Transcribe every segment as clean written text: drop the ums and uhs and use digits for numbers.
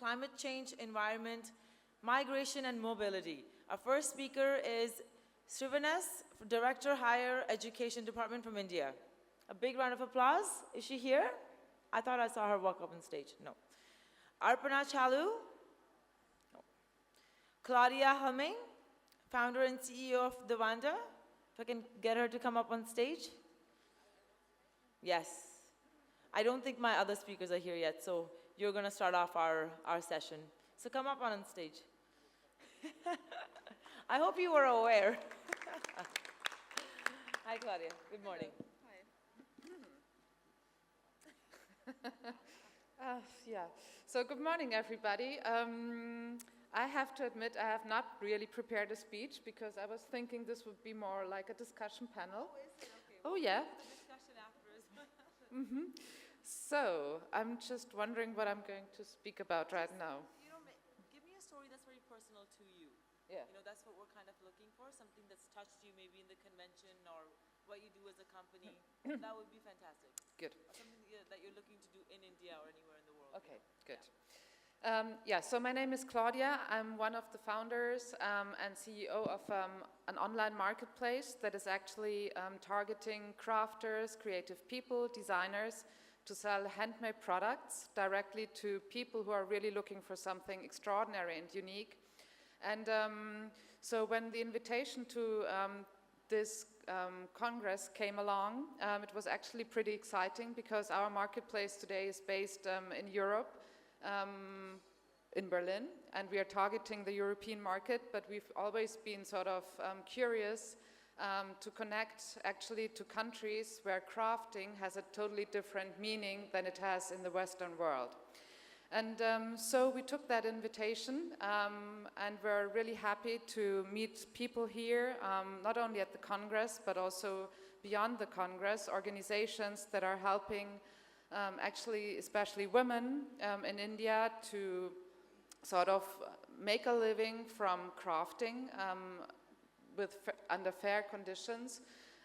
climate change, environment, migration, and mobility. Our first speaker is Srivanes, Director, Higher Education Department from India. A big round of applause. Is she here? I thought I saw her walk up on stage. No. Arpana Chalu. No. Claudia Helming, founder and CEO of Dewanda. If I can get her to come up on stage. Yes. I don't think my other speakers are here yet, so you're going to start off our session. So come up on stage. I hope you were aware. Hi, Claudia. Good morning. Hi. Yeah. So good morning, everybody. I have to admit I have not really prepared a speech because I was thinking this would be more like a discussion panel. Oh, is it? Okay. Oh, yeah. The discussion afterwards. So I'm just wondering what I'm going to speak about right now. You know, give me a story that's very personal to you. Yeah. You know, that's what we're kind of looking for, something that's touched you maybe in the convention or what you do as a company. That would be fantastic. Good. Or something that you're looking to do in India or anywhere in the world. Okay, good. Yeah, so my name is Claudia. I'm one of the founders and CEO of an online marketplace that is actually targeting crafters, creative people, designers to sell handmade products directly to people who are really looking for something extraordinary and unique. And so when the invitation to this Congress came along, it was actually pretty exciting because our marketplace today is based in Europe, in Berlin, and we are targeting the European market, but we've always been sort of curious to connect actually to countries where crafting has a totally different meaning than it has in the Western world. And so we took that invitation and we're really happy to meet people here, not only at the Congress, but also beyond the Congress, organizations that are helping actually, especially women in India to sort of make a living from crafting under fair conditions.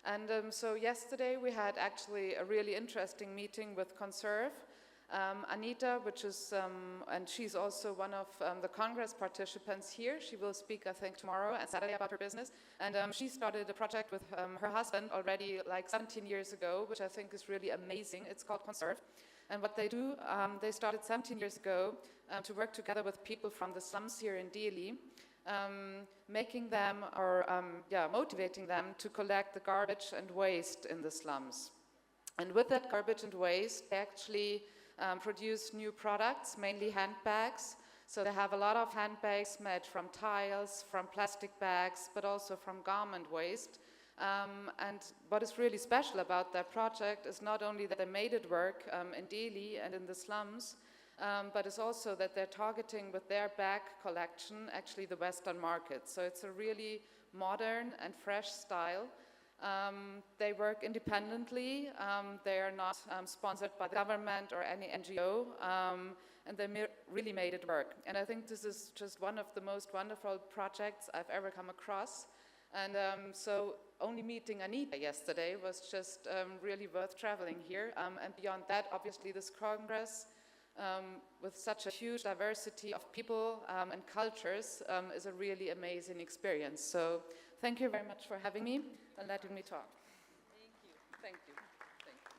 And so yesterday we had actually a really interesting meeting with Conserve. Anita, which is, and she's also one of the Congress participants here. She will speak, I think, tomorrow and Saturday about her business. And she started a project with her husband already like 17 years ago, which I think is really amazing. It's called Conserve. And what they do, they started 17 years ago to work together with people from the slums here in Delhi, making them, or motivating them to collect the garbage and waste in the slums. And with that garbage and waste, they actually produce new products, mainly handbags. So they have a lot of handbags made from tiles, from plastic bags, but also from garment waste. And what is really special about their project is not only that they made it work in Delhi and in the slums, but it's also that they're targeting with their bag collection actually the Western market. So it's a really modern and fresh style. They work independently, they are not sponsored by the government or any NGO, and they really made it work. And I think this is just one of the most wonderful projects I've ever come across. And so only meeting Anita yesterday was just really worth traveling here. And beyond that, obviously this Congress, with such a huge diversity of people and cultures, is a really amazing experience. So thank you very much for having me and letting me talk. Thank you. Thank you. Thank you.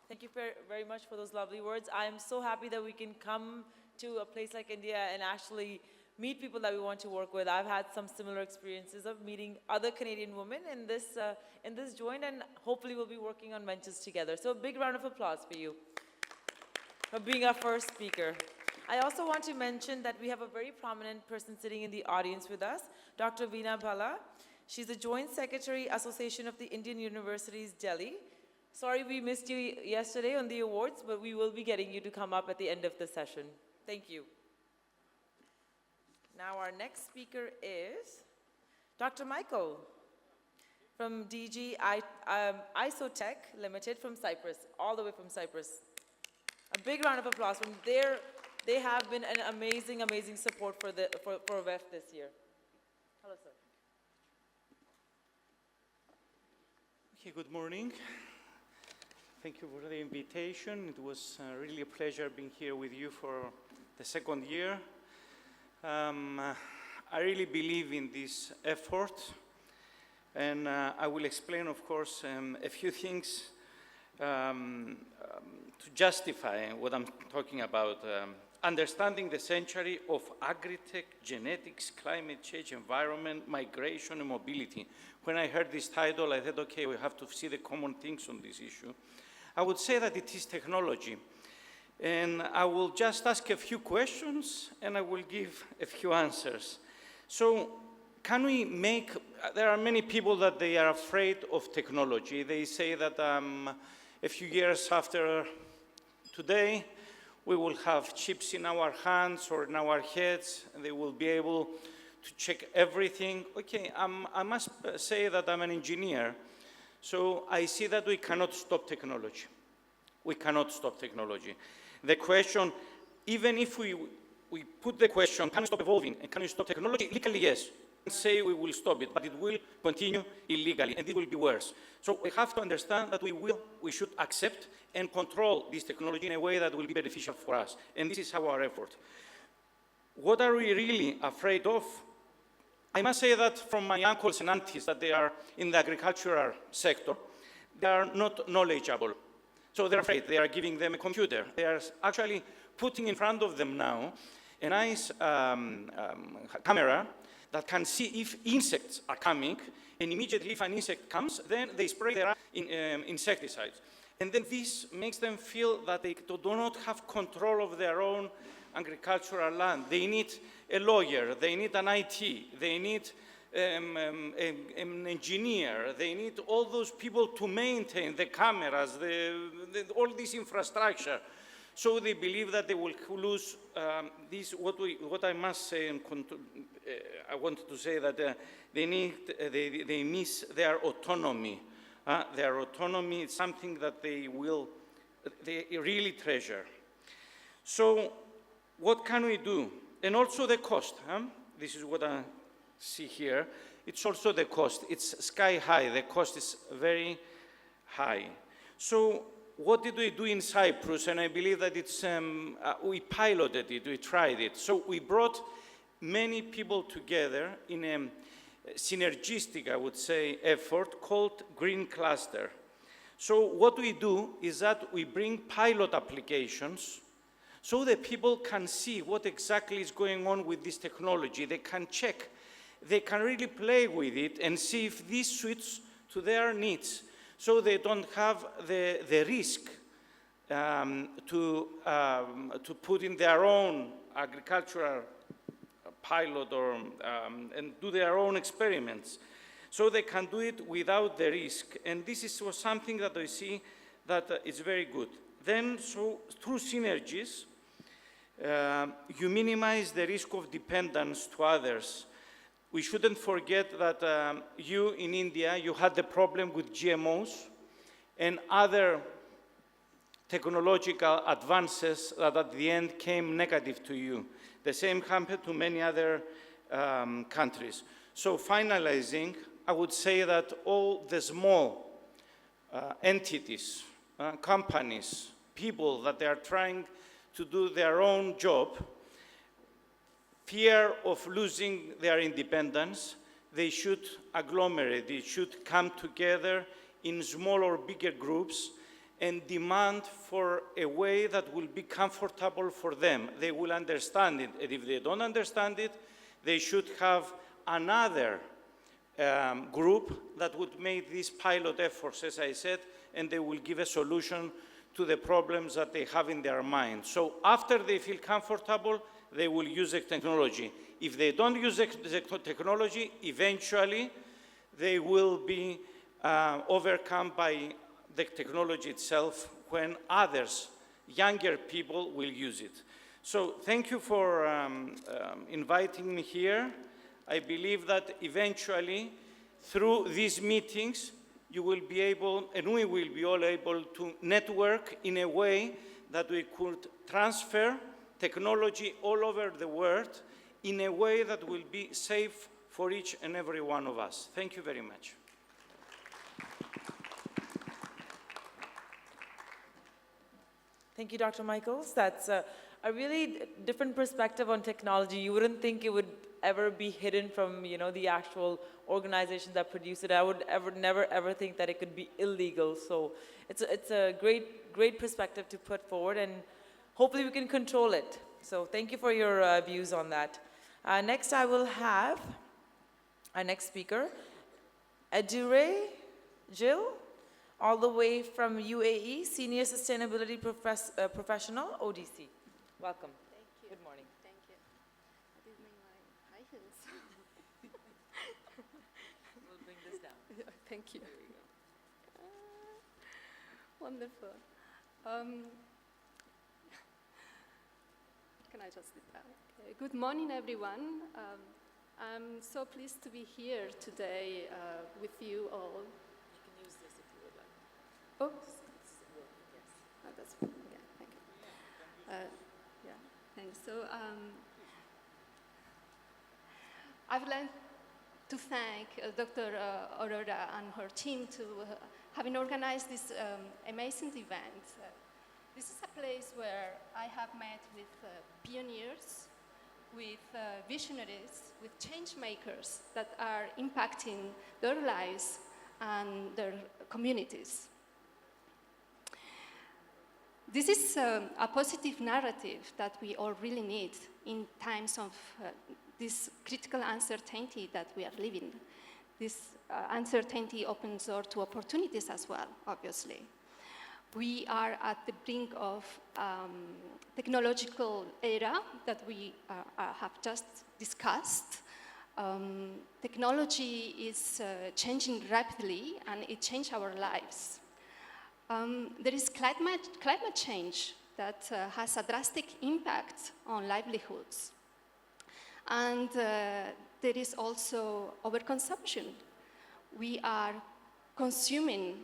Thank you very much for those lovely words. I'm so happy that we can come to a place like India and actually meet people that we want to work with. I've had some similar experiences of meeting other Canadian women in this joint, and hopefully we'll be working on ventures together. So a big round of applause for you for being our first speaker. I also want to mention that we have a very prominent person sitting in the audience with us, Dr. Veena Bhalla. She's the Joint Secretary, Association of the Indian Universities, Delhi. Sorry we missed you yesterday on the awards, but we will be getting you to come up at the end of the session. Thank you. Now our next speaker is Dr. Michael from DG Isotech Limited from Cyprus, all the way from Cyprus. A big round of applause from there. They have been an amazing, amazing support for WEF this year. Hello, sir. Okay, good morning. Thank you for the invitation. It was really a pleasure being here with you for the second year. I really believe in this effort, and I will explain, of course, a few things to justify what I'm talking about. Understanding the century of agri-tech, genetics, climate change, environment, migration, and mobility. When I heard this title, I thought, okay, we have to see the common things on this issue. I would say that it is technology. And I will just ask a few questions, and I will give a few answers. So, can we make, there are many people that they are afraid of technology. They say that a few years after today, we will have chips in our hands or in our heads, and they will be able to check everything. Okay, I must say that I'm an engineer, so I see that we cannot stop technology. We cannot stop technology. The question, even if we put the question, can we stop evolving and can we stop technology? Legally, yes. We can say we will stop it, but it will continue illegally, and it will be worse. So we have to understand that we should accept and control this technology in a way that will be beneficial for us. And this is our effort. What are we really afraid of? I must say that from my uncles and aunties that they are in the agricultural sector, they are not knowledgeable. So they're afraid. They are giving them a computer. They are actually putting in front of them now a nice camera that can see if insects are coming, and immediately if an insect comes, then they spray their insecticides. And then this makes them feel that they do not have control of their own agricultural land. They need a lawyer, they need an IT, they need an engineer, they need all those people to maintain the cameras, all this infrastructure. So they believe that they will lose this, what I must say, and I wanted to say that they miss their autonomy. Their autonomy is something that they really treasure. So what can we do? And also the cost. This is what I see here. It's also the cost. It's sky high. The cost is very high. So what did we do in Cyprus? And I believe that it's, we piloted it, we tried it. So we brought many people together in a synergistic, I would say, effort called Green Cluster. So what we do is that we bring pilot applications so that people can see what exactly is going on with this technology. They can check, they can really play with it and see if this suits to their needs. So they don't have the risk to put in their own agricultural pilot or, and do their own experiments. So they can do it without the risk. And this is something that I see that is very good. Then, so through synergies, you minimize the risk of dependence to others. We shouldn't forget that you in India, you had the problem with GMOs and other technological advances that at the end came negative to you. The same happened to many other countries. So finalizing, I would say that all the small entities, companies, people that they are trying to do their own job, fear of losing their independence, they should agglomerate, they should come together in small or bigger groups and demand for a way that will be comfortable for them. They will understand it, and if they don't understand it, they should have another group that would make these pilot efforts, as I said, and they will give a solution to the problems that they have in their mind. So after they feel comfortable, they will use the technology. If they don't use the technology, eventually they will be overcome by the technology itself when others, younger people, will use it. So thank you for inviting me here. I believe that eventually, through these meetings, you will be able, and we will be all able to network in a way that we could transfer technology all over the world in a way that will be safe for each and every one of us. Thank you very much. Thank you, Dr. Michaels. That's a really different perspective on technology. You wouldn't think it would ever be hidden from, the actual organizations that produce it. I would never ever think that it could be illegal. So it's a great perspective to put forward, and hopefully we can control it. So thank you for your views on that. Next, I will have our next speaker, Adure Jill, all the way from UAE, Senior Sustainability Professional, ODC. Welcome. Thank you. Good morning. Thank you. I did make my high heels. We'll bring this down. Thank you. There we go. Wonderful. Can I just do that? Okay. Good morning, everyone. I'm so pleased to be here today with you all. You can use this if you would like. Oh, Yes. that's yeah. Thank you. Yeah. Thanks. So I would like to thank Dr. Aurora and her team to having organized this amazing event. This is a place where I have met with pioneers, with visionaries, with change makers that are impacting their lives and their communities. This is a positive narrative that we all really need in times of this critical uncertainty that we are living. This uncertainty opens door to opportunities as well, obviously. We are at the brink of technological era that we have just discussed. Technology is changing rapidly, and it changed our lives. There is climate change that has a drastic impact on livelihoods. And there is also overconsumption. We are consuming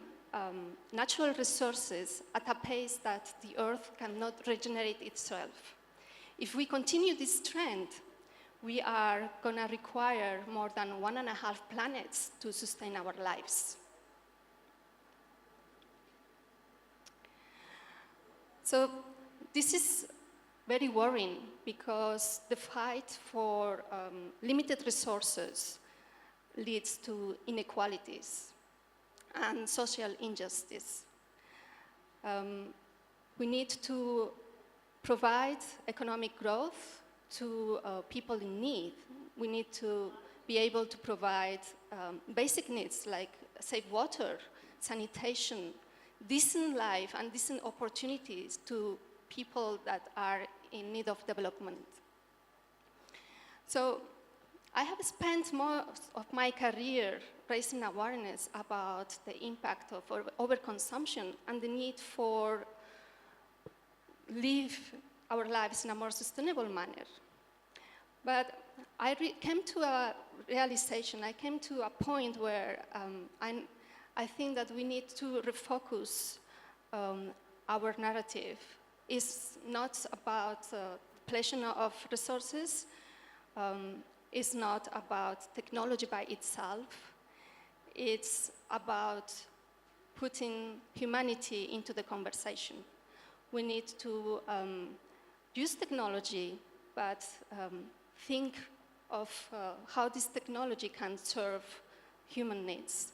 natural resources at a pace that the earth cannot regenerate itself. If we continue this trend, we are going to require more than 1.5 planets to sustain our lives. So this is very worrying because the fight for limited resources leads to inequalities and social injustice. We need to provide economic growth to people in need. We need to be able to provide basic needs like safe water, sanitation, decent life, and decent opportunities to people that are in need of development. So I have spent most of my career raising awareness about the impact of overconsumption and the need for live our lives in a more sustainable manner. But I came to a realization, I came to a point where I think that we need to refocus our narrative. It's not about depletion of resources, it's not about technology by itself, it's about putting humanity into the conversation. We need to use technology, but think of how this technology can serve human needs.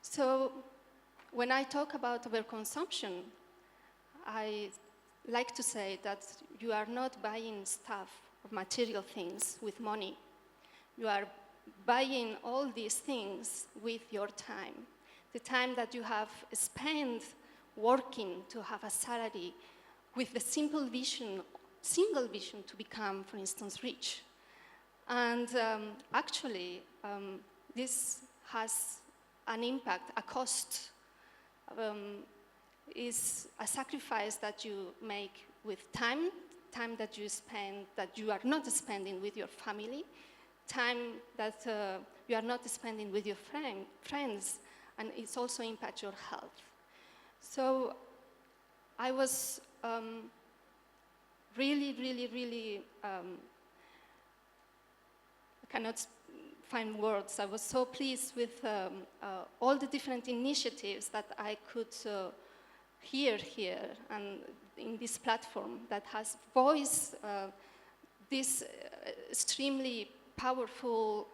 So when I talk about overconsumption, I like to say that you are not buying stuff or material things with money. You are buying all these things with your time. The time that you have spent working to have a salary with the single vision to become, for instance, rich. And actually, this has an impact, a cost, is a sacrifice that you make with time that you spend, that you are not spending with your family, time that you are not spending with your friends, and it's also impact your health. So I was really, I cannot find words. I was so pleased with all the different initiatives that I could hear here and in this platform that has voiced these extremely powerful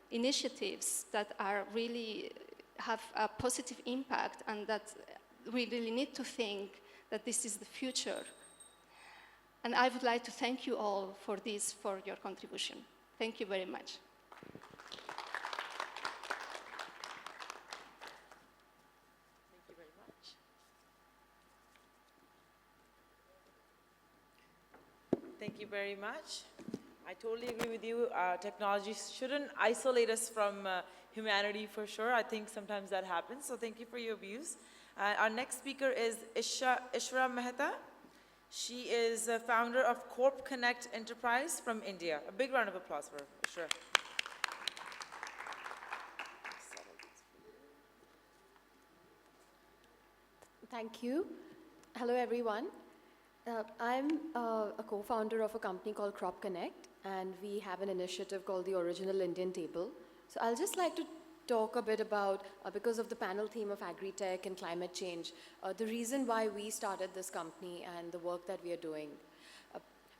initiatives that are really have a positive impact, and that we really need to think that this is the future. And I would like to thank you all for this, for your contribution. Thank you very much. Thank you very much. Thank you very much. I totally agree with you. Technology shouldn't isolate us from humanity for sure. I think sometimes that happens, so thank you for your views. Our next speaker is Ishra Mehta. She is a founder of Corp Connect Enterprise from India. A big round of applause for Ishra. Thank you. Hello, everyone. I'm a co-founder of a company called Crop Connect, and we have an initiative called the Original Indian Table. So I'll just like to talk a bit about, because of the panel theme of agri-tech and climate change, the reason why we started this company and the work that we are doing.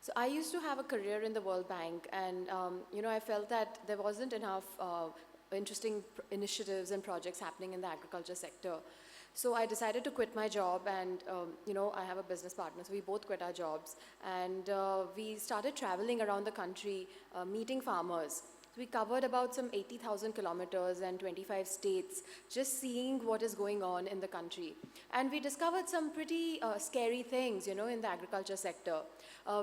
So I used to have a career in the World Bank, and I felt that there wasn't enough interesting initiatives and projects happening in the agriculture sector. So I decided to quit my job, and I have a business partner, so we both quit our jobs, and we started traveling around the country, meeting farmers. We covered about some 80,000 kilometers and 25 states, just seeing what is going on in the country. And we discovered some pretty scary things, in the agriculture sector.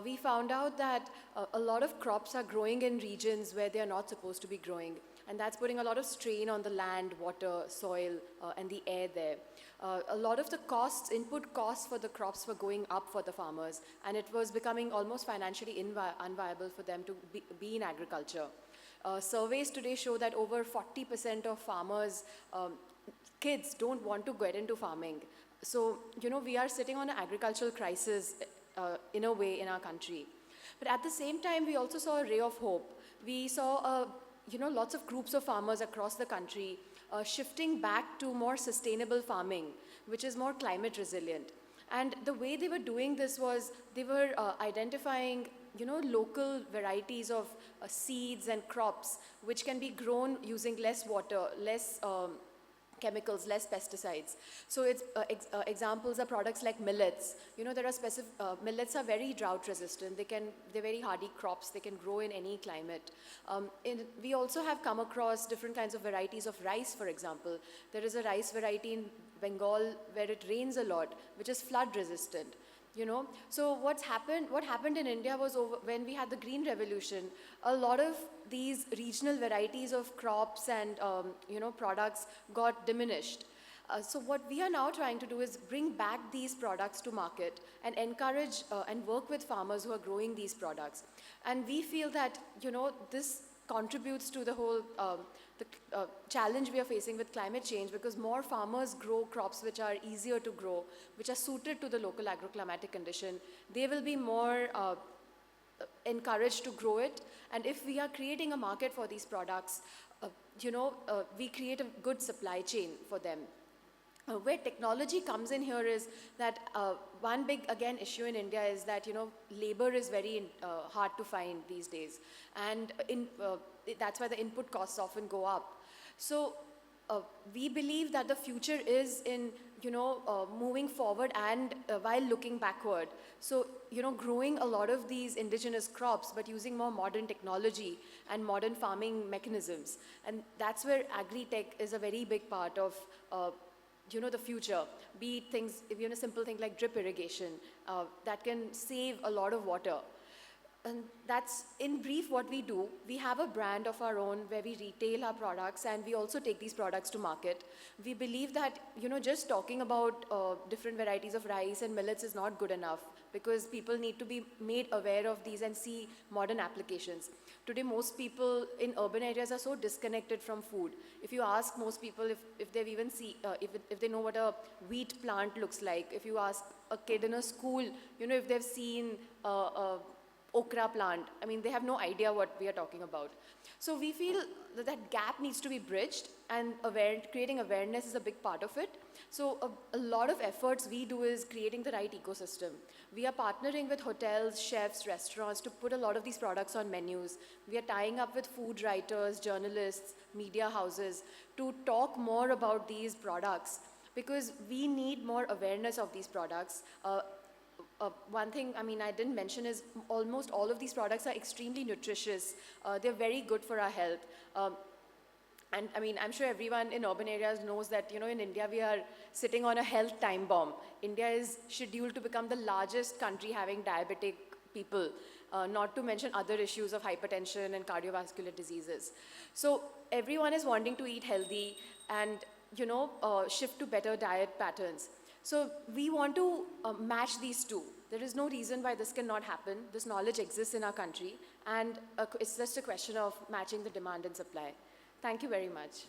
We found out that a lot of crops are growing in regions where they are not supposed to be growing. And that's putting a lot of strain on the land, water, soil, and the air there. A lot of the costs, input costs for the crops were going up for the farmers, and it was becoming almost financially unviable for them to be in agriculture. Surveys today show that over 40% of farmers' kids don't want to get into farming. So, we are sitting on an agricultural crisis in a way in our country. But at the same time, we also saw a ray of hope. We saw lots of groups of farmers across the country shifting back to more sustainable farming, which is more climate resilient. And the way they were doing this was they were identifying, local varieties of seeds and crops which can be grown using less water, less chemicals, less pesticides. So it's examples are products like millets. There are specific millets are very drought resistant. They're very hardy crops. They can grow in any climate. We also have come across different kinds of varieties of rice. For example, there is a rice variety in Bengal where it rains a lot, which is flood resistant. So what happened in India was when we had the Green Revolution, a lot of these regional varieties of crops and products got diminished. So what we are now trying to do is bring back these products to market and encourage and work with farmers who are growing these products. And we feel that this contributes to the whole challenge we are facing with climate change, because more farmers grow crops which are easier to grow, which are suited to the local agroclimatic condition. They will be more encouraged to grow it. And if we are creating a market for these products, we create a good supply chain for them. Where technology comes in here is that one big, again, issue in India is that, labor is very hard to find these days. And that's why the input costs often go up. So we believe that the future is in, moving forward and while looking backward. So, growing a lot of these indigenous crops, but using more modern technology and modern farming mechanisms. And that's where agri-tech is a very big part of the future. Be it things, simple thing like drip irrigation, that can save a lot of water. And that's in brief what we do. We have a brand of our own where we retail our products, and we also take these products to market. We believe that, just talking about different varieties of rice and millets is not good enough, because people need to be made aware of these and see modern applications. Today, most people in urban areas are so disconnected from food. If you ask most people if they've even if they know what a wheat plant looks like, if you ask a kid in a school, if they've seen okra plant. I mean, they have no idea what we are talking about. So we feel that that gap needs to be bridged, and creating awareness is a big part of it. So a lot of efforts we do is creating the right ecosystem. We are partnering with hotels, chefs, restaurants to put a lot of these products on menus. We are tying up with food writers, journalists, media houses to talk more about these products, because we need more awareness of these products. One thing, I mean, I didn't mention is almost all of these products are extremely nutritious. They're very good for our health. And I mean, I'm sure everyone in urban areas knows that, you know, in India, we are sitting on a health time bomb. India is scheduled to become the largest country having diabetic people, not to mention other issues of hypertension and cardiovascular diseases. So everyone is wanting to eat healthy and, you know, shift to better diet patterns. So we want to match these two. There is no reason why this cannot happen. This knowledge exists in our country, and it's just a question of matching the demand and supply. Thank you very much.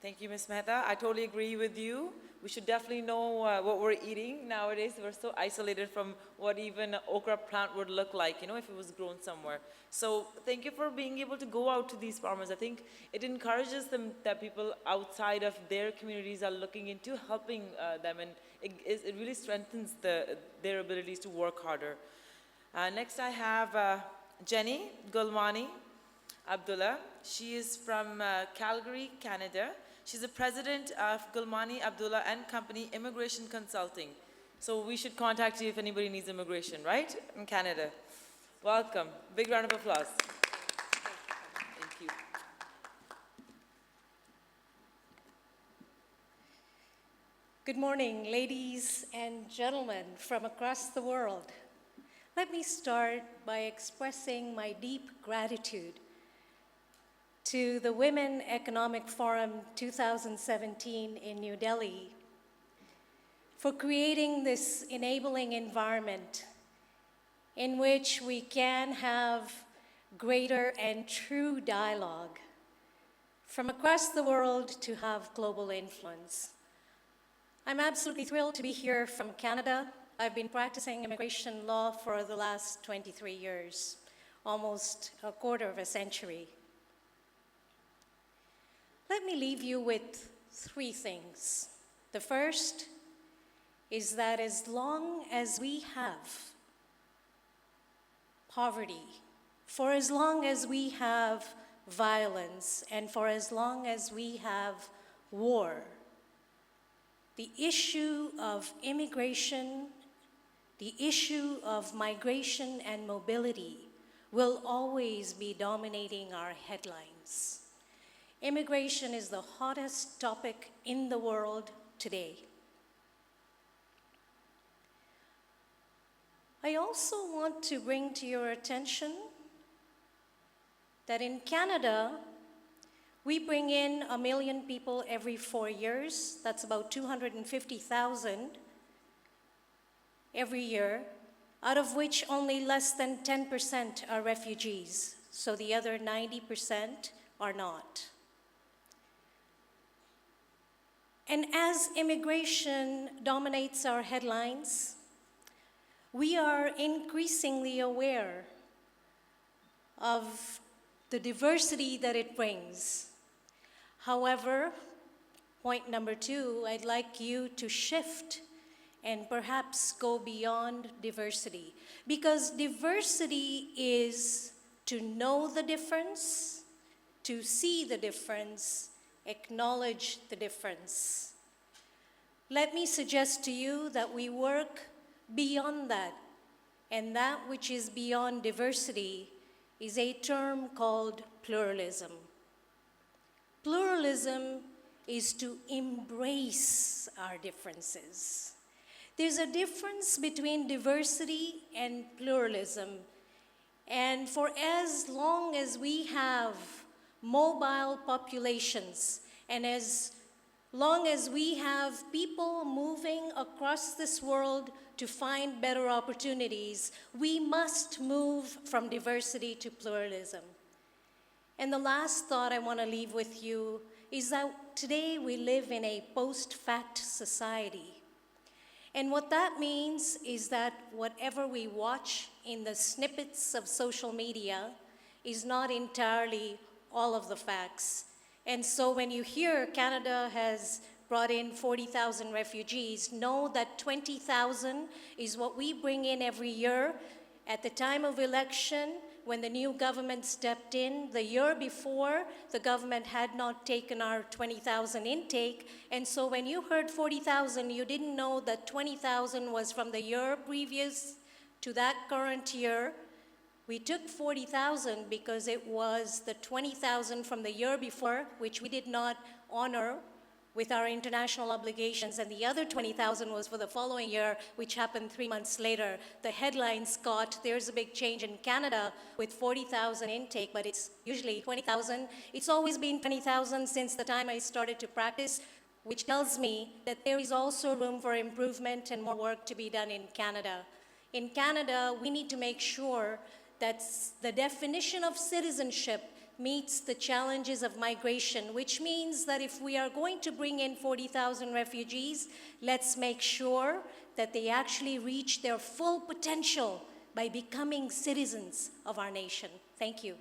Thank you, Ms. Mehta. I totally agree with you. We should definitely know what we're eating nowadays. We're so isolated from what even an okra plant would look like, you know, if it was grown somewhere. So thank you for being able to go out to these farmers. I think it encourages them that people outside of their communities are looking into helping them, and it really strengthens their abilities to work harder. Next I have Jenny Gulwani Abdullah. She is from Calgary, Canada. She's the president of Gulmani Abdullah and Company Immigration Consulting. So we should contact you if anybody needs immigration, right? In Canada. Welcome. Big round of applause. Thank you. Good morning, ladies and gentlemen from across the world. Let me start by expressing my deep gratitude to the Women Economic Forum 2017 in New Delhi for creating this enabling environment in which we can have greater and true dialogue from across the world to have global influence. I'm absolutely thrilled to be here from Canada. I've been practicing immigration law for the last 23 years, almost a quarter of a century. Let me leave you with three things. The first is that as long as we have poverty, for as long as we have violence, and for as long as we have war, the issue of immigration, the issue of migration and mobility will always be dominating our headlines. Immigration is the hottest topic in the world today. I also want to bring to your attention that in Canada, we bring in 1 million people every 4 years. That's about 250,000 every year, out of which only less than 10% are refugees. So the other 90% are not. And as immigration dominates our headlines, we are increasingly aware of the diversity that it brings. However, point number two, I'd like you to shift and perhaps go beyond diversity. Because diversity is to know the difference, to see the difference, acknowledge the difference. Let me suggest to you that we work beyond that, and that which is beyond diversity is a term called pluralism. Pluralism is to embrace our differences. There's a difference between diversity and pluralism, and for as long as we have mobile populations, and as long as we have people moving across this world to find better opportunities, we must move from diversity to pluralism. And the last thought I want to leave with you is that today we live in a post-fact society. And what that means is that whatever we watch in the snippets of social media is not entirely all of the facts. And so when you hear Canada has brought in 40,000 refugees, know that 20,000 is what we bring in every year. At the time of election, when the new government stepped in, the year before, the government had not taken our 20,000 intake. And so when you heard 40,000, you didn't know that 20,000 was from the year previous to that current year. We took 40,000 because it was the 20,000 from the year before, which we did not honor with our international obligations, and the other 20,000 was for the following year, which happened 3 months later. The headlines got, there's a big change in Canada with 40,000 intake, but it's usually 20,000. It's always been 20,000 since the time I started to practice, which tells me that there is also room for improvement and more work to be done in Canada. In Canada, we need to make sure that the definition of citizenship meets the challenges of migration, which means that if we are going to bring in 40,000 refugees, let's make sure that they actually reach their full potential by becoming citizens of our nation. Thank you.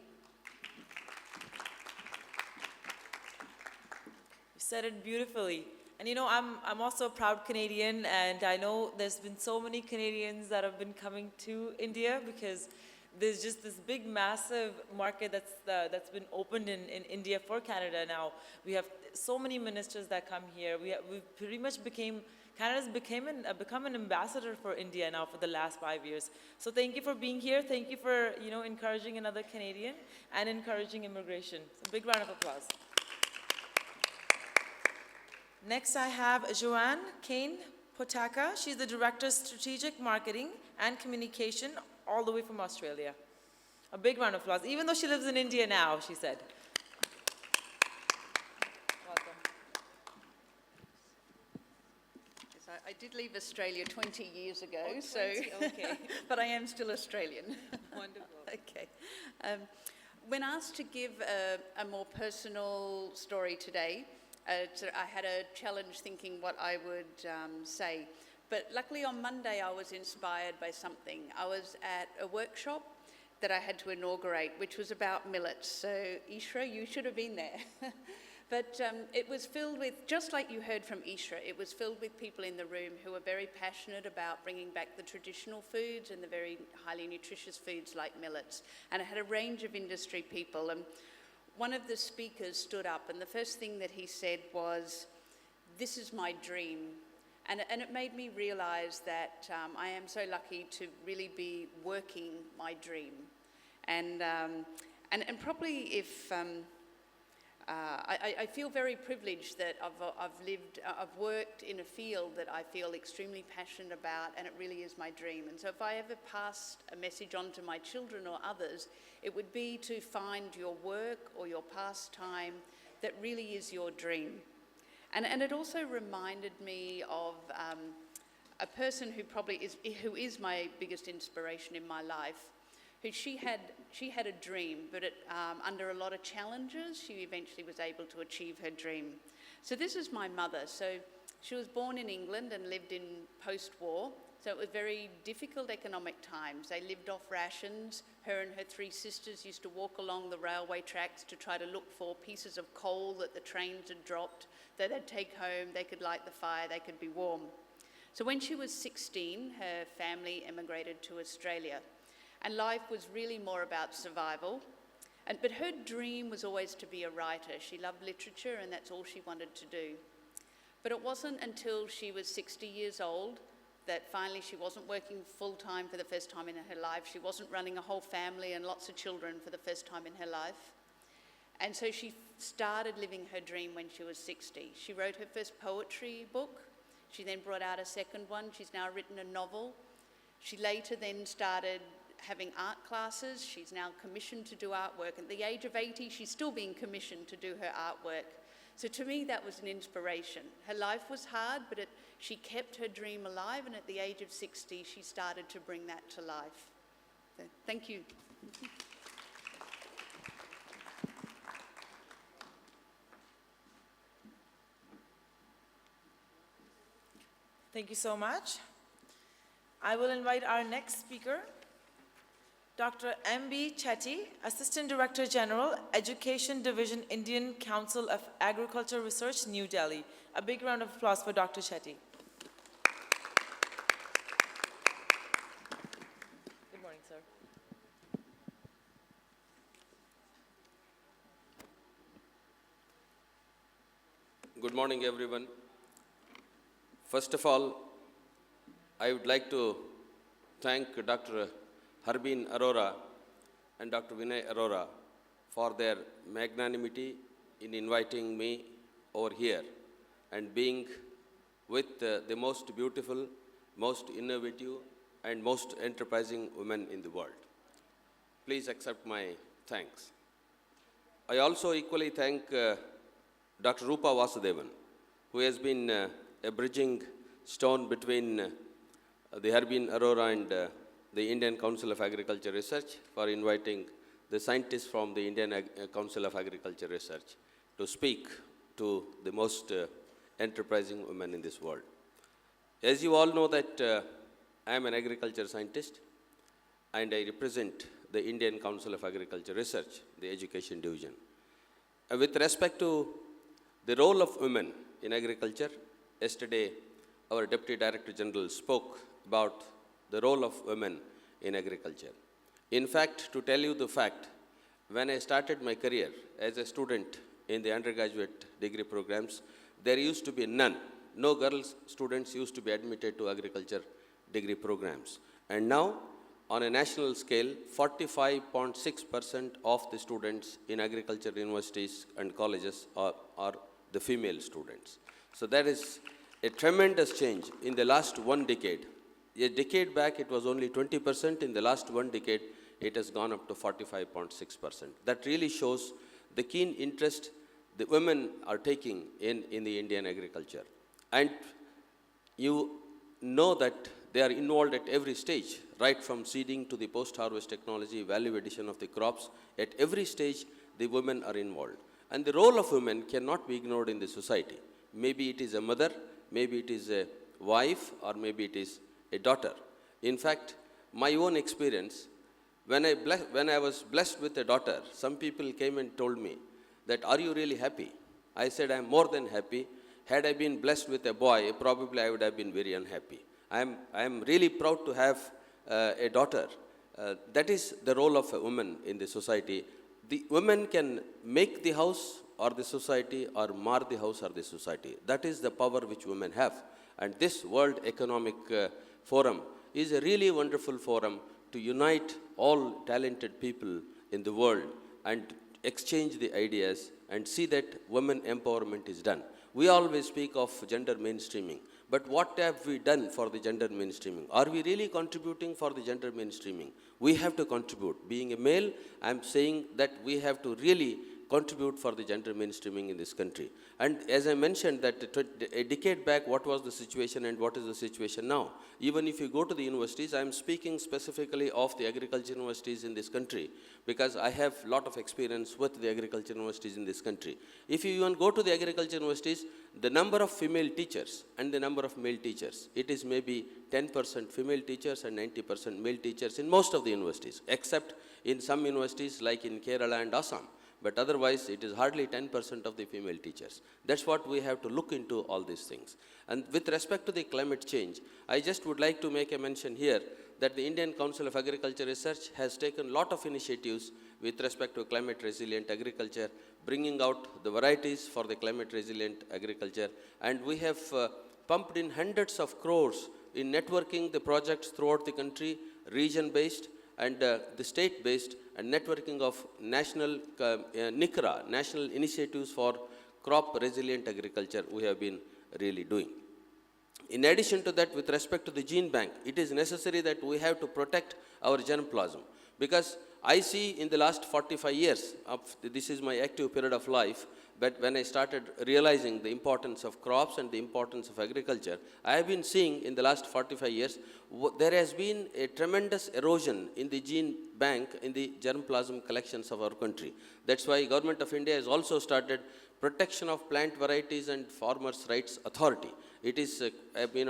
You said it beautifully. And you know, I'm also a proud Canadian, and I know there's been so many Canadians that have been coming to India because there's just this big, massive market that's been opened in India for Canada now. We have so many ministers that come here. We've pretty much Canada's become an ambassador for India now for the last 5 years. So thank you for being here. Thank you for encouraging another Canadian and encouraging immigration. So big round of applause. Next, I have Joanne Kane Potaka. She's the Director of Strategic Marketing and Communication all the way from Australia. A big round of applause, even though she lives in India now, she said. Welcome. Yes, I did leave Australia 20 years ago, Okay. but I am still Australian. Wonderful. Okay. When asked to give a more personal story today, I had a challenge thinking what I would say. But luckily on Monday I was inspired by something. I was at a workshop that I had to inaugurate, which was about millets. So Ishra, you should have been there. But it was filled with, just like you heard from Ishra, it was filled with people in the room who were very passionate about bringing back the traditional foods and the very highly nutritious foods like millets. And it had a range of industry people. And one of the speakers stood up, and the first thing that he said was, "This is my dream." And it made me realize that I am so lucky to really be working my dream. And probably if, I feel very privileged that I've worked in a field that I feel extremely passionate about, and it really is my dream. And so if I ever passed a message on to my children or others, it would be to find your work or your pastime that really is your dream. And it also reminded me of a person who is my biggest inspiration in my life, who she had a dream, but under a lot of challenges, she eventually was able to achieve her dream. So this is my mother. So she was born in England and lived in post-war. So it was very difficult economic times. They lived off rations. Her and her 3 sisters used to walk along the railway tracks to try to look for pieces of coal that the trains had dropped, that they'd take home, they could light the fire, they could be warm. So when she was 16, her family emigrated to Australia. And life was really more about survival. But her dream was always to be a writer. She loved literature, and that's all she wanted to do. But it wasn't until she was 60 years old that finally she wasn't working full-time for the first time in her life. She wasn't running a whole family and lots of children for the first time in her life. And so she started living her dream when she was 60. She wrote her first poetry book. She then brought out a second one. She's now written a novel. She later then started having art classes. She's now commissioned to do artwork. At the age of 80, she's still being commissioned to do her artwork. So to me, that was an inspiration. Her life was hard, but she kept her dream alive, and at the age of 60, she started to bring that to life. So, thank you. Thank you so much. I will invite our next speaker, Dr. M.B. Chetty, Assistant Director General, Education Division, Indian Council of Agriculture Research, New Delhi. A big round of applause for Dr. Chetty. Good morning, sir. Good morning, everyone. First of all, I would like to thank Dr. Harbin Arora and Dr. Vinay Arora for their magnanimity in inviting me over here and being with the most beautiful, most innovative, and most enterprising women in the world. Please accept my thanks. I also equally thank Dr. Rupa Vasudevan, who has been a bridging stone between the Harbin Arora and the Indian Council of Agriculture Research for inviting the scientists from the Indian Council of Agriculture Research to speak to the most enterprising women in this world. As you all know that I am an agriculture scientist and I represent the Indian Council of Agriculture Research, the Education Division. With respect to the role of women in agriculture, yesterday our Deputy Director General spoke about the role of women in agriculture. In fact, to tell you the fact, when I started my career as a student in the undergraduate degree programs, there used to be none. No girls students used to be admitted to agriculture degree programs. And now, on a national scale, 45.6% of the students in agriculture universities and colleges are the female students. So that is a tremendous change in the last 1 decade. A decade back, it was only 20%. In the last 1 decade, it has gone up to 45.6%. That really shows the keen interest the women are taking in the Indian agriculture. And you know that they are involved at every stage, right from seeding to the post-harvest technology, value addition of the crops. At every stage, the women are involved. And the role of women cannot be ignored in the society. Maybe it is a mother, maybe it is a wife, or maybe it is a daughter. In fact, my own experience, when I was blessed with a daughter, some people came and told me that, "Are you really happy?" I said, "I am more than happy. Had I been blessed with a boy, probably I would have been very unhappy. I am really proud to have a daughter." That is the role of a woman in the society. The women can make the house or the society, or mar the house or the society. That is the power which women have. And this World Economic Forum is a really wonderful forum to unite all talented people in the world and exchange the ideas and see that women empowerment is done. We always speak of gender mainstreaming, but what have we done for the gender mainstreaming? Are we really contributing for the gender mainstreaming? We have to contribute. Being a male, I'm saying that we have to really contribute for the gender mainstreaming in this country. And as I mentioned that a decade back, what was the situation and what is the situation now? Even if you go to the universities, I'm speaking specifically of the agriculture universities in this country, because I have a lot of experience with the agriculture universities in this country. If you even go to the agriculture universities, the number of female teachers and the number of male teachers, it is maybe 10% female teachers and 90% male teachers in most of the universities, except in some universities like in Kerala and Assam. But otherwise, it is hardly 10% of the female teachers. That's what we have to look into all these things. And with respect to the climate change, I just would like to make a mention here that the Indian Council of Agriculture Research has taken a lot of initiatives with respect to climate resilient agriculture, bringing out the varieties for the climate resilient agriculture. And we have pumped in hundreds of crores in networking the projects throughout the country, region-based and the state-based, and networking of national NICRA, National Initiatives for Crop Resilient Agriculture, we have been really doing. In addition to that, with respect to the gene bank, it is necessary that we have to protect our germplasm, because I see in the last 45 years, this is my active period of life, but when I started realizing the importance of crops and the importance of agriculture, I have been seeing in the last 45 years, there has been a tremendous erosion in the gene bank, in the germplasm collections of our country. That's why Government of India has also started Protection of Plant Varieties and Farmers' Rights Authority. It is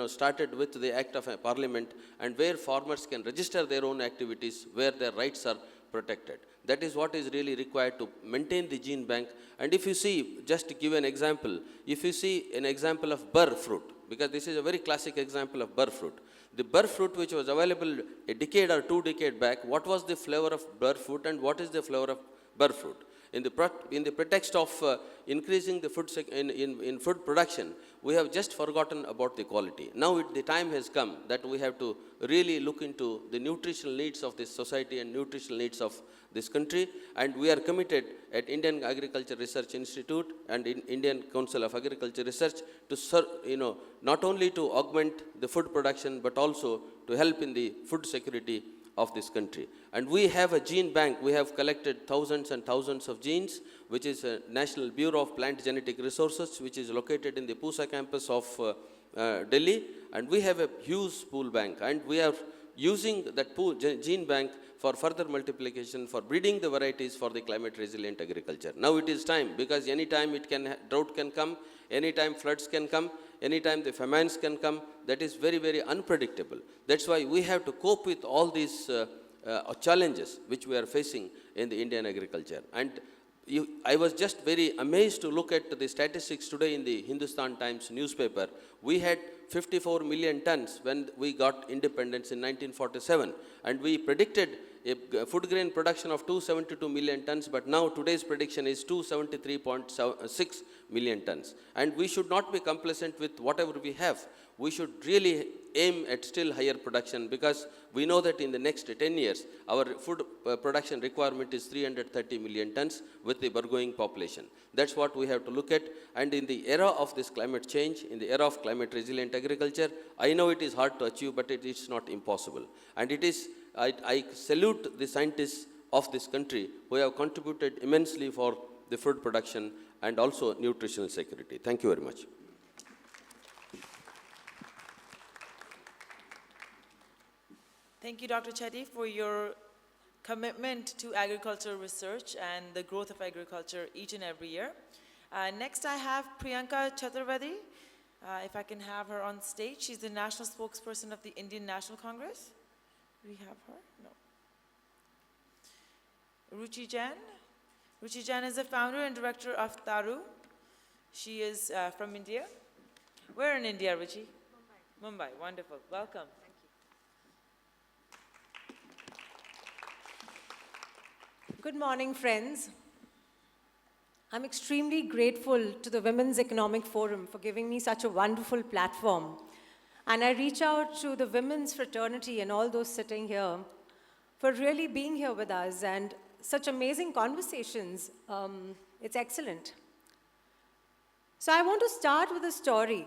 started with the Act of Parliament, and where farmers can register their own activities where their rights are protected. That is what is really required to maintain the gene bank. And if you see, just to give an example, if you see an example of burr fruit, because this is a very classic example of burr fruit. The burr fruit which was available a decade or 2 decades back, what was the flavor of burr fruit and what is the flavor of burr fruit? In the pretext of increasing the in food production, we have just forgotten about the quality. Now the time has come that we have to really look into the nutritional needs of this society and nutritional needs of this country, and we are committed at Indian Agriculture Research Institute and in Indian Council of Agriculture Research to not only to augment the food production but also to help in the food security of this country. And we have a gene bank. We have collected thousands and thousands of genes, which is a National Bureau of Plant Genetic Resources, which is located in the Pusa campus of Delhi. And we have a huge pool bank, and we are using that gene bank for further multiplication, for breeding the varieties for the climate resilient agriculture. Now it is time, because anytime drought can come, anytime floods can come, anytime the famines can come. That is very, very unpredictable. That's why we have to cope with all these challenges which we are facing in the Indian agriculture. And I was just very amazed to look at the statistics today in the Hindustan Times newspaper. We had 54 million tons when we got independence in 1947, and we predicted a food grain production of 272 million tons, but now today's prediction is 273.6 million tons. And we should not be complacent with whatever we have. We should really aim at still higher production, because we know that in the next 10 years, our food production requirement is 330 million tons with the burgeoning population. That's what we have to look at. And in the era of this climate change, in the era of climate resilient agriculture, I know it is hard to achieve, but it is not impossible. And it is, I salute the scientists of this country who have contributed immensely for the food production and also nutritional security. Thank you very much. Thank you, Dr. Chetty, for your commitment to agricultural research and the growth of agriculture each and every year. Next, I have Priyanka Chaturvedi. If I can have her on stage. She's the national spokesperson of the Indian National Congress. Do we have her? No. Ruchi Jain. Ruchi Jain is the founder and director of Taru. She is from India. Where in India, Ruchi? Mumbai. Mumbai, wonderful. Welcome. Good morning, friends. I'm extremely grateful to the Women's Economic Forum for giving me such a wonderful platform. And I reach out to the women's fraternity and all those sitting here for really being here with us and such amazing conversations. It's excellent. So I want to start with a story.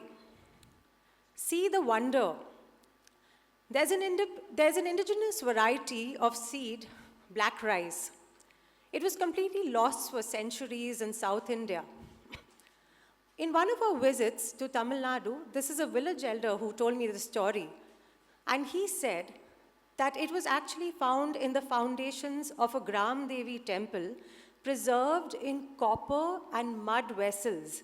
See the wonder. There's an indigenous variety of seed, black rice. It was completely lost for centuries in South India. In one of our visits to Tamil Nadu, this is a village elder who told me the story. And he said that it was actually found in the foundations of a Gram Devi temple, preserved in copper and mud vessels.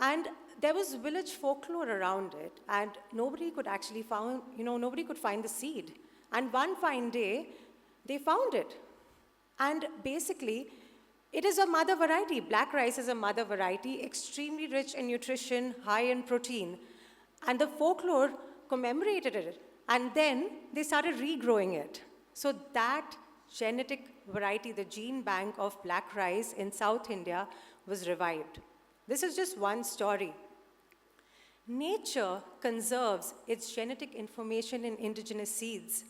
And there was village folklore around it, and nobody could actually nobody could find the seed. And one fine day, they found it. And basically, it is a mother variety. Black rice is a mother variety, extremely rich in nutrition, high in protein. And the folklore commemorated it. And then they started regrowing it. So that genetic variety, the gene bank of black rice in South India, was revived. This is just one story. Nature conserves its genetic information in indigenous seeds.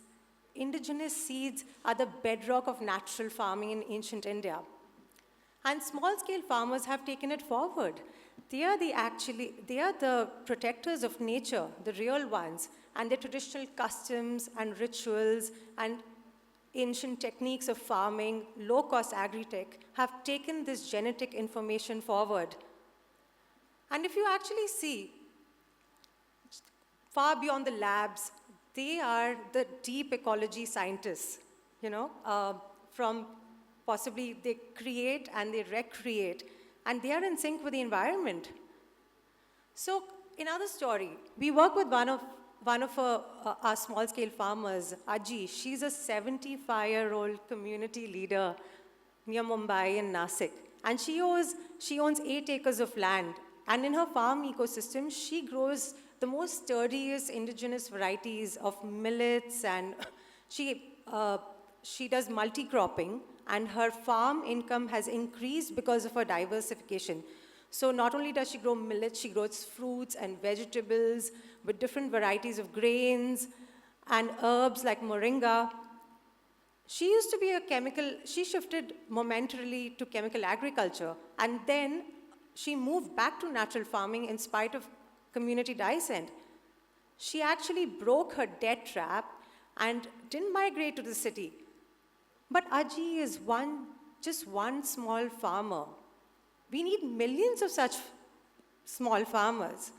Indigenous seeds are the bedrock of natural farming in ancient India. And small-scale farmers have taken it forward. They are the protectors of nature, the real ones, and their traditional customs and rituals and ancient techniques of farming, low-cost agri-tech, have taken this genetic information forward. And if you actually see, far beyond the labs, they are the deep ecology scientists, from possibly they create and they recreate and they are in sync with the environment. So, another story, we work with one of our small-scale farmers, Aji. She's a 75-year-old community leader near Mumbai and Nasik. And she owns 8 acres of land. And in her farm ecosystem, she grows the most sturdiest indigenous varieties of millets, and she does multi-cropping, and her farm income has increased because of her diversification. So not only does she grow millets, she grows fruits and vegetables with different varieties of grains and herbs like moringa. She used to be she shifted momentarily to chemical agriculture, and then she moved back to natural farming in spite of community dissent. She actually broke her debt trap and didn't migrate to the city. But Aji is just one small farmer. We need millions of such small farmers.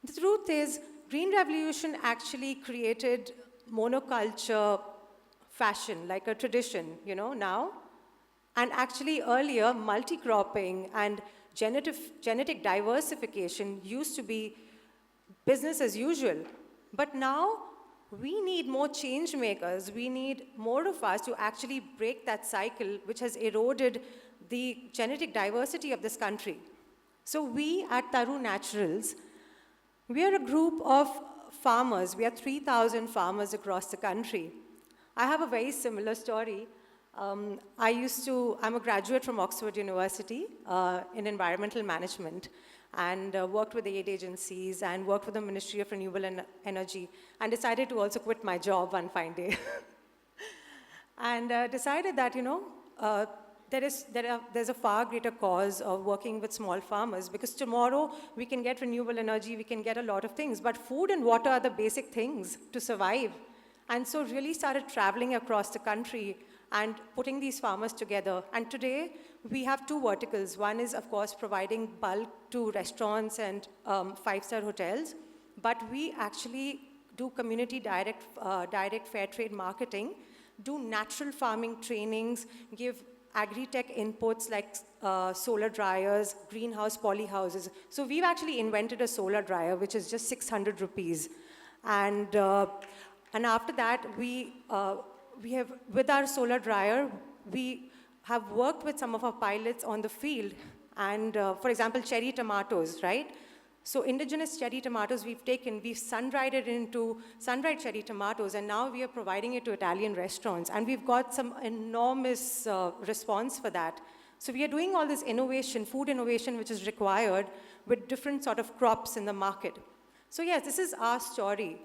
The truth is, Green Revolution actually created monoculture fashion, like a tradition, now. And actually earlier, multi-cropping and genetic diversification used to be business as usual. But now, we need more change makers. We need more of us to actually break that cycle which has eroded the genetic diversity of this country. So we at Taru Naturals, we are a group of farmers. We are 3,000 farmers across the country. I have a very similar story. I'm a graduate from Oxford University in environmental management, and worked with aid agencies and worked with the Ministry of Renewable Energy, and decided to also quit my job one fine day. And decided that, there's a far greater cause of working with small farmers, because tomorrow we can get renewable energy, we can get a lot of things, but food and water are the basic things to survive. And so really started traveling across the country and putting these farmers together. And today, we have 2 verticals. One is, of course, providing bulk to restaurants and 5-star hotels, but we actually do community direct fair trade marketing, do natural farming trainings, give agri-tech inputs like solar dryers, greenhouse polyhouses. So we've actually invented a solar dryer, which is just 600 rupees. And after that, we have, with our solar dryer, we have worked with some of our pilots on the field. And for example, cherry tomatoes, right? So indigenous cherry tomatoes we've sun-dried it into sun-dried cherry tomatoes, and now we are providing it to Italian restaurants. And we've got some enormous response for that. So we are doing all this innovation, food innovation, which is required with different sort of crops in the market. So yes, this is our story.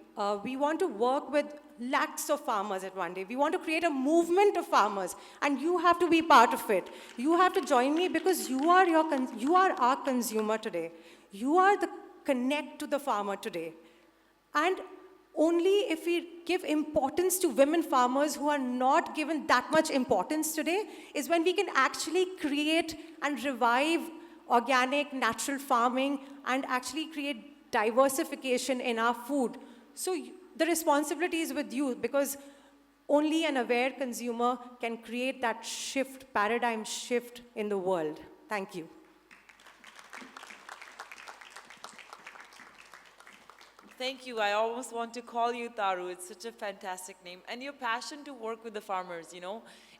We want to work with lakhs of farmers at one day. We want to create a movement of farmers, and you have to be part of it. You have to join me, because you are our consumer today. You are the connect to the farmer today. And only if we give importance to women farmers who are not given that much importance today is when we can actually create and revive organic, natural farming, and actually create diversification in our food. So the responsibility is with you, because only an aware consumer can create that shift, paradigm shift in the world. Thank you. Thank you. I almost want to call you Taru. It's such a fantastic name. And your passion to work with the farmers,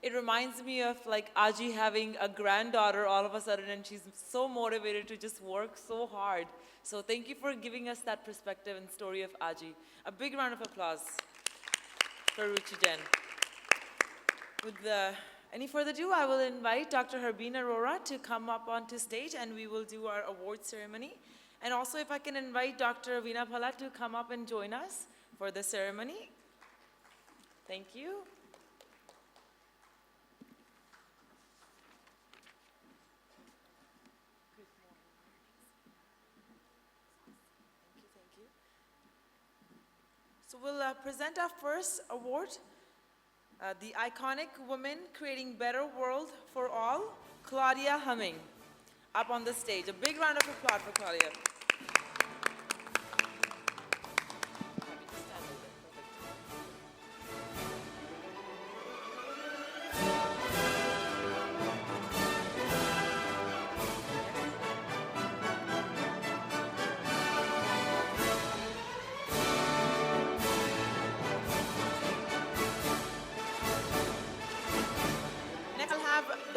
it reminds me of like Aji having a granddaughter all of a sudden, and she's so motivated to just work so hard. So thank you for giving us that perspective and story of Aji. A big round of applause for Ruchi Jain. With any further ado, I will invite Dr. Harbeen Arora to come up onto stage, and we will do our award ceremony. And also, if I can invite Dr. Veena Phala to come up and join us for the ceremony. Thank you. So we'll present our first award, the iconic woman creating better world for all, Claudia Humming, up on the stage. A big round of applause for Claudia.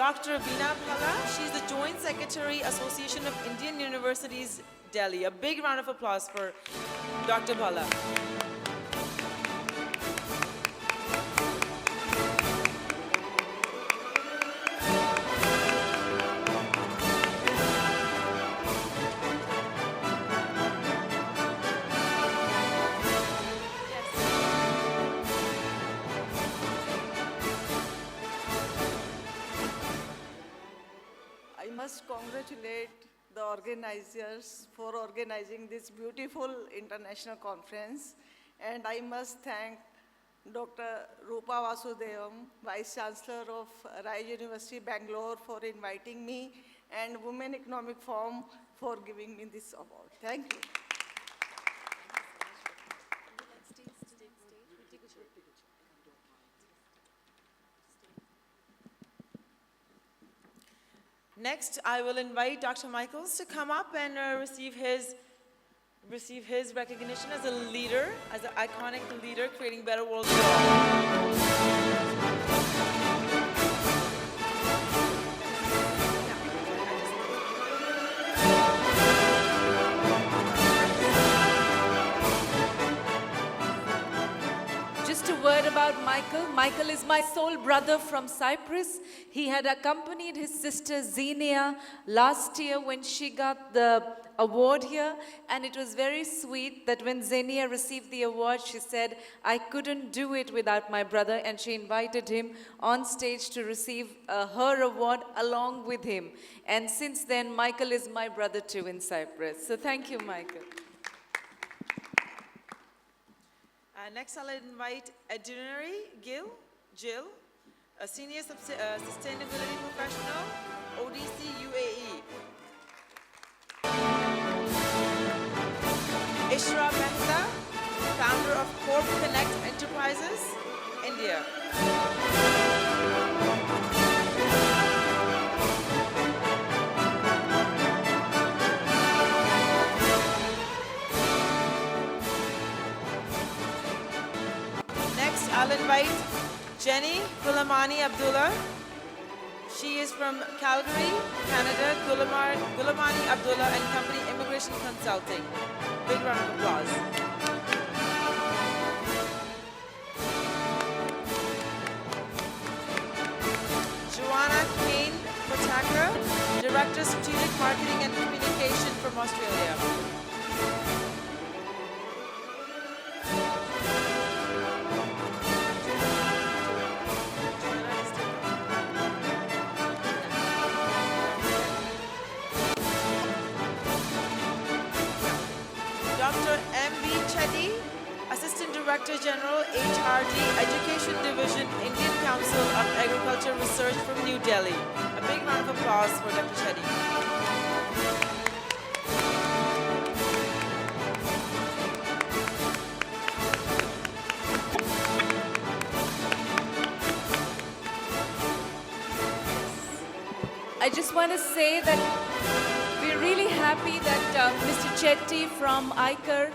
Dr. Veena Bhala. She's the Joint Secretary, Association of Indian Universities, Delhi. A big round of applause for Dr. Bhala. I must congratulate the organizers for organizing this beautiful international conference. And I must thank Dr. Rupa Vasudevam, Vice Chancellor of Rai University, Bangalore, for inviting me, and Women Economic Forum for giving me this award. Thank you. Next, I will invite Dr. Michaels to come up and receive his recognition as a leader, as an iconic leader creating better world for all. Just a word about Michael. Michael is my soul brother from Cyprus. He had accompanied his sister Xenia last year when she got the award here, and it was very sweet that when Xenia received the award, she said, I couldn't do it without my brother, and she invited him on stage to receive her award along with him. And since then, Michael is my brother too in Cyprus. So thank you, Michael. Next, I'll invite Jill, a senior sustainability professional, ODC UAE. Ishra Mehta, founder of Corp Connect Enterprises, India. I'll invite Jenny Gulamani Abdullah. She is from Calgary, Canada. Gulamani Abdullah and Company Immigration Consulting. Big round of applause. Joanna Kane Potaka, Director Strategic Marketing and Communication from Australia. Director General, HRD, Education Division, Indian Council of Agriculture Research from New Delhi. A big round of applause for Dr. Chetty. I just want to say that we're really happy that Mr. Chetty from ICAR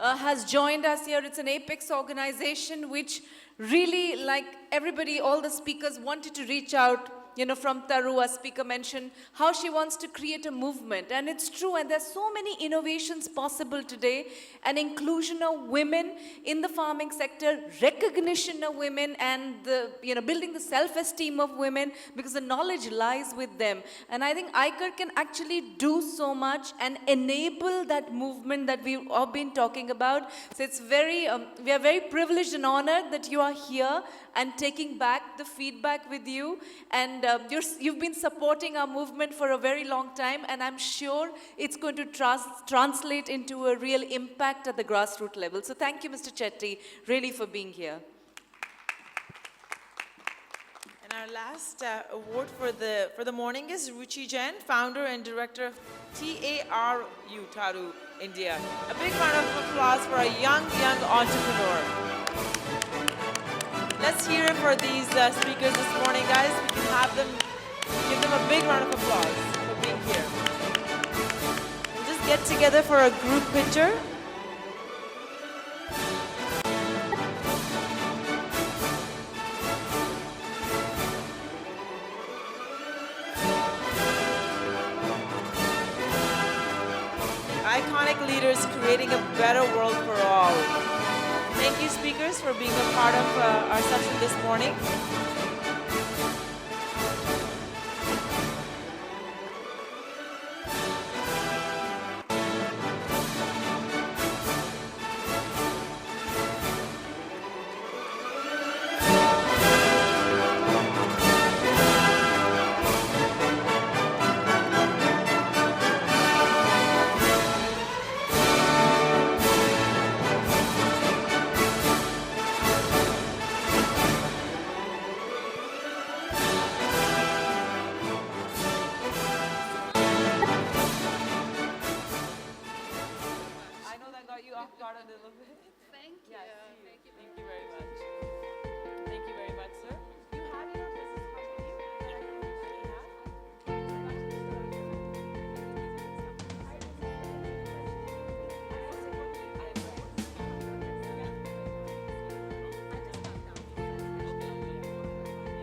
has joined us here. It's an apex organization which really, like everybody, all the speakers wanted to reach out. You know, from Taru, a speaker mentioned how she wants to create a movement. And it's true, and there's so many innovations possible today. And inclusion of women in the farming sector, recognition of women, and building the self-esteem of women, because the knowledge lies with them. And I think ICAR can actually do so much and enable that movement that we've all been talking about. So it's we are very privileged and honored that you are here and taking back the feedback with you. And you've been supporting our movement for a very long time, and I'm sure it's going to translate into a real impact at the grassroots level. So thank you, Mr. Chetty, really for being here. And our last award for the morning is Ruchi Jain, founder and director of Taru, India. A big round of applause for a young entrepreneur. Let's hear it for these speakers this morning, guys. We can have them, give them a big round of applause for being here. We'll just get together for a group picture. iconic leaders creating a better world for all. Thank you, speakers, for being a part of our session this morning. Got a little bit. Thank you. Yes, thank you very much. Thank you very much, sir.